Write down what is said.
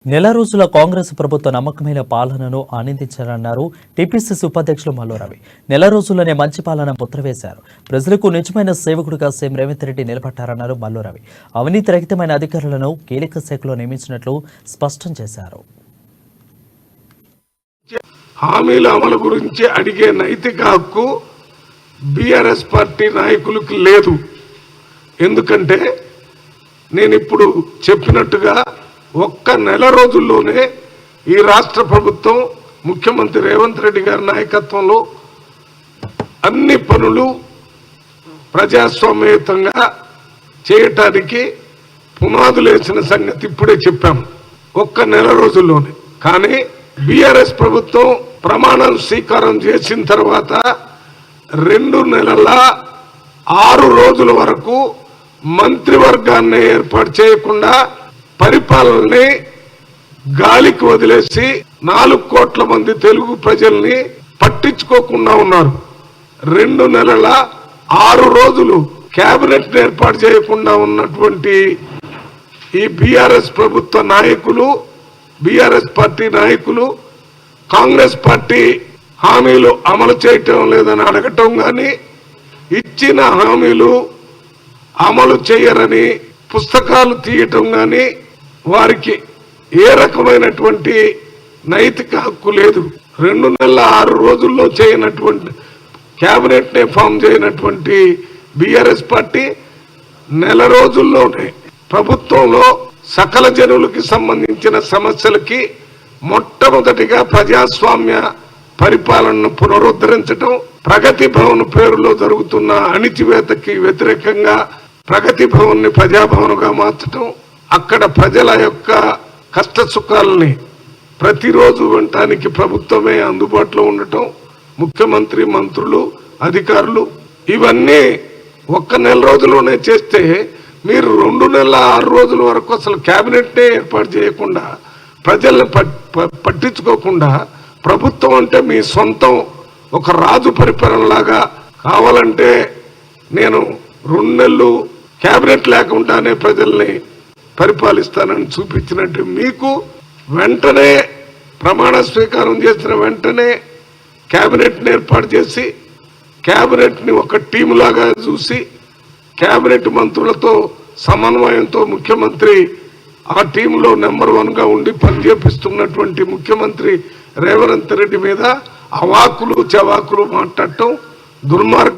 నెల రోజుల కాంగ్రెస్ ప్రభుత్వ నమ్మకమైన పాలనను ఆనందించారన్నారు టీపీసీసీ ఉపాధ్యక్షులు మల్లు రవి. నెల రోజుల్లోనే మంచి పాలన ముద్రవేశారు. ప్రజలకు నిజమైన సేవకుడిగా సీఎం రేవంత్ రెడ్డి నిలబడ్డారన్నారు మల్లు రవి. అవినీతి రహితమైన అధికారులను కీలక శాఖలో నియమించినట్లు స్పష్టం చేశారు. హామీల అమలు గురించి అడిగే నైతిక హక్కు బీఆర్ఎస్ పార్టీ నాయకులకు లేదు. ఎందుకంటే నేను ఇప్పుడు చెప్పినట్టుగా ఒక్క నెల రోజుల్లోనే ఈ రాష్ట్ర ప్రభుత్వం ముఖ్యమంత్రి రేవంత్ రెడ్డి గారి నాయకత్వంలో అన్ని పనులు ప్రజాస్వామ్యయుతంగా చేయటానికి పునాదులు వేసిన సంగతి ఇప్పుడే చెప్పాము, ఒక్క నెల రోజుల్లోనే. కానీ బీఆర్ఎస్ ప్రభుత్వం ప్రమాణం స్వీకారం చేసిన తర్వాత 2 నెలల 6 రోజుల వరకు మంత్రివర్గాన్ని ఏర్పాటు చేయకుండా పరిపాలనని గాలికి వదిలేసి 4 కోట్ల మంది తెలుగు ప్రజల్ని పట్టించుకోకుండా ఉన్నారు. 2 నెలల 6 రోజులు కేబినెట్ ఏర్పాటు చేయకుండా ఉన్నటువంటి ఈ బీఆర్ఎస్ ప్రభుత్వ నాయకులు, బీఆర్ఎస్ పార్టీ నాయకులు కాంగ్రెస్ పార్టీ హామీలు అమలు చేయటం లేదని అడగటం కానీ, ఇచ్చిన హామీలు అమలు చేయరని పుస్తకాలు తీయటం కానీ వారికి ఏ రకమైనటువంటి నైతిక హక్కు లేదు. 2 నెలల 6 రోజుల్లో చేయనటువంటి కేబినెట్ నే ఫామ్ చేయనటువంటి బీఆర్ఎస్ పార్టీ నెల రోజుల్లోనే ప్రభుత్వంలో సకల జనులకి సంబంధించిన సమస్యలకి మొట్టమొదటిగా ప్రజాస్వామ్య పరిపాలనను పునరుద్ధరించడం, ప్రగతి భవన్ పేరులో జరుగుతున్న అణిచివేతకి వ్యతిరేకంగా ప్రగతి భవన్ ని ప్రజాభవన్గా మార్చడం, అక్కడ ప్రజల యొక్క కష్ట సుఖాలని ప్రతిరోజు వినటానికి ప్రభుత్వమే అందుబాటులో ఉండటం, ముఖ్యమంత్రి, మంత్రులు, అధికారులు ఇవన్నీ ఒక్క నెల రోజుల్లోనే చేస్తే మీరు 2 నెలల 6 రోజుల వరకు అసలు కేబినెట్నే ఏర్పాటు చేయకుండా, ప్రజల్ని పట్టించుకోకుండా, ప్రభుత్వం అంటే మీ సొంతం ఒక రాజు పరిపాలనలాగా కావాలంటే నేను 2 నెలలు కేబినెట్ లేకుండానే ప్రజల్ని పరిపాలిస్తానని చూపించినట్టు మీకు వెంటనే ప్రమాణ స్వీకారం చేసిన వెంటనే కేబినెట్ని ఏర్పాటు చేసి, కేబినెట్ని ఒక టీం లాగా చూసి, కేబినెట్ మంత్రులతో సమన్వయంతో ముఖ్యమంత్రి ఆ టీంలో నెంబర్ 1గా ఉండి పనిచేపిస్తున్నటువంటి ముఖ్యమంత్రి రేవంత్ రెడ్డి మీద అవాకులు చవాకులు మాట్లాడటం దుర్మార్గం.